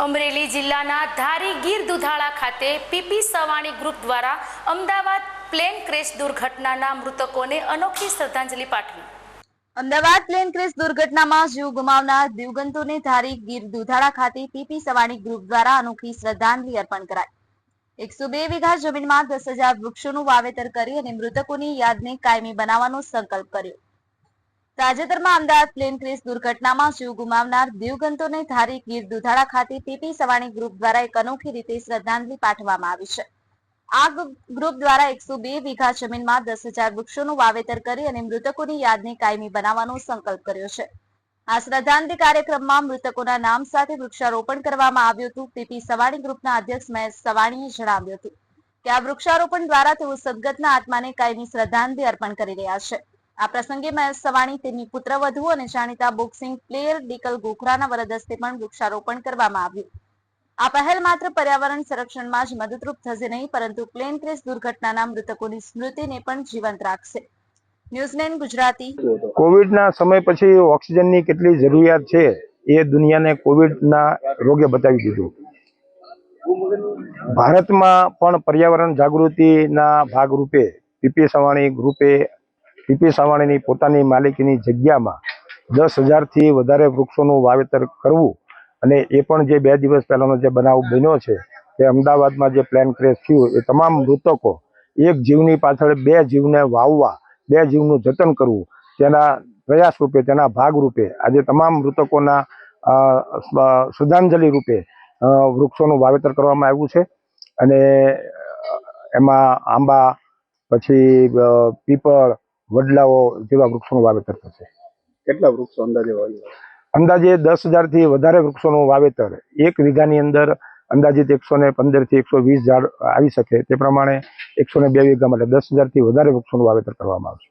અમરેલી જિલ્લાના ધારી ગીર દુધાળા ખાતે PP Savani group દ્વારા અમદાવાદ પ્લેન ક્રેશ દુર્ઘટનાના મૃતકોને અનોખી શ્રદ્ધાંજલિ પાઠવી। અમદાવાદ પ્લેન ક્રેશ દુર્ઘટનામાં જીવ ગુમાવનાર દિવગંતોને ધારી ગીર દુધાળા ખાતે પીપી સવાણી ગ્રુપ દ્વારા અનોખી શ્રદ્ધાંજલિ અર્પણ કરાઈ। 102 વીઘા જમીનમાં 10,000 વૃક્ષોનું વાવેતર કરી અને મૃતકોની યાદને કાયમી બનાવવાનો સંકલ્પ કર્યો। તાજેતરમાં અમદાવાદ પ્લેન ક્રેશ દુર્ઘટનામાં જીવ ગુમાવનાર દિવગંતોને ધારી ગીર દુધાળા ખાતે પીપી સવાણી ગ્રુપ દ્વારા એક અનોખી રીતે શ્રદ્ધાંજલિ પાઠવવામાં આવી છે। આ ગ્રુપ દ્વારા 102 વીઘા જમીનમાં 10,000 વૃક્ષોનું વાવેતર કરી અને મૃતકોની યાદને કાયમી બનાવવાનો સંકલ્પ કર્યો છે। આ શ્રદ્ધાંજલિ કાર્યક્રમમાં મૃતકોના નામ સાથે વૃક્ષારોપણ કરવામાં આવ્યું હતું। પીપી સવાણી ગ્રુપના અધ્યક્ષ મહેશ સવાણીએ જણાવ્યું હતું કે આ વૃક્ષારોપણ દ્વારા તેઓ સદગતના આત્માને કાયમી શ્રદ્ધાંજલિ અર્પણ કરી રહ્યા છે। આ પ્રસંગે મહેશ સવાણી, તેમની પુત્રવધુ અને જાણીતા બોક્સિંગ પ્લેયર ડીકલ ગોખરાના વરદ હસ્તે પણ વૃક્ષારોપણ કરવામાં આવ્યું। આ પહેલ માત્ર પર્યાવરણ સંરક્ષણમાં જ મદદરૂપ થશે નહીં, પરંતુ પ્લેન ક્રેશ દુર્ઘટનાના મૃતકોની સ્મૃતિને પણ જીવંત રાખશે। ન્યૂઝ 9 ગુજરાતી। કોવિડના સમય પછી ઓક્સિજનની કેટલી જરૂરિયાત છે એ દુનિયાને કોવિડના રોગે બતાવી દીધું। ભારતમાં પણ પર્યાવરણ જાગૃતિના ભાગરૂપે પીપી સવાણી ગ્રુપે પીપી સવાણીની પોતાની માલિકીની જગ્યામાં 10,000 થી વધારે વૃક્ષોનું વાવેતર કરવું અને એ પણ જે 2 દિવસ પહેલાનો જે બનાવ બન્યો છે કે અમદાવાદમાં જે પ્લેન ક્રેશ થયું, એ તમામ મૃતકો એક જીવની પાછળ 2 જીવને વાવવા, 2 જીવનું જતન કરવું, તેના પ્રયાસ રૂપે, તેના ભાગ રૂપે આજે તમામ મૃતકોના શ્રદ્ધાંજલિ રૂપે વૃક્ષોનું વાવેતર કરવામાં આવ્યું છે। અને એમાં આંબા, પછી પીપળ, વડલાઓ જેવા વૃક્ષોનું વાવેતર થશે। કેટલા વૃક્ષો અંદાજે વાવ્યા? અંદાજે 10,000 થી વધારે વૃક્ષોનું વાવેતર 1 વીઘાની અંદર અંદાજિત 115 થી 120 ઝાડ આવી શકે, તે પ્રમાણે 102 વીઘા માટે 10,000 થી વધારે વૃક્ષોનું વાવેતર કરવામાં આવશે।